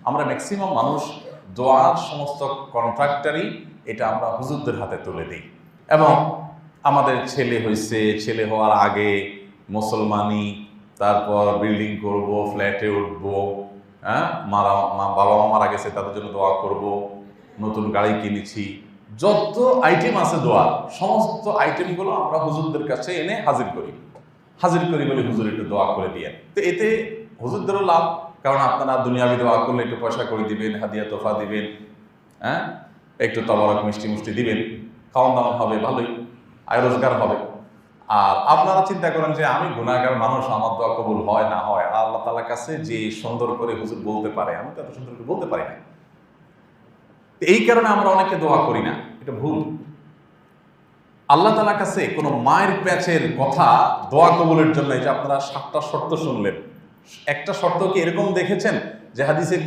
আমরা ম্যাক্সিমাম মানুষ দোয়ার সমস্ত কন্ট্রাক্টারই এটা আমরা হুজুরদের হাতে তুলে দিই। এবং আমাদের ছেলে হয়েছে, ছেলে হওয়ার আগে মুসলমানি, তারপর বিল্ডিং করব, ফ্ল্যাটে উঠবো, হ্যাঁ, বাবা মা মারা গেছে তাদের জন্য দোয়া করব, নতুন গাড়ি কিনেছি, যত আইটেম আছে দোয়ার সমস্ত আইটেমগুলো আমরা হুজুরদের কাছে এনে হাজির করি বলে হুজুর একটু দোয়া করে দিয়ে। তো এতে হুজুরদেরও লাভ, কারণ আপনারা দুনিয়াবি দোয়া করলে একটু পয়সা করে দিবেন, হাদিয়া তোফা দিবেন, হ্যাঁ, একটু তবরক মিষ্টি মুষ্টি দিবেন, খাওয়ান দাওয়ান হবে, ভালোই আয় রোজগার হবে। আর আপনারা চিন্তা করেন যে আমি গুনাহগার মানুষ, আমার দোয়া কবুল হয় না হয়, আর আল্লাহ তাআলার কাছে যে সুন্দর করে হুজুর বলতে পারে, আমি তো এত সুন্দর করে বলতে পারি না। এই কারণে আমরা অনেকে দোয়া করি না, এটা ভুল। আল্লাহ তাআলার কাছে কোনো মায়ের প্যাচের কথা দোয়া কবুলের জন্য, এই যে আপনারা 7টা শর্ত শুনলেন, একটা শর্ত কি এরকম দেখেছেন যে হাদিসে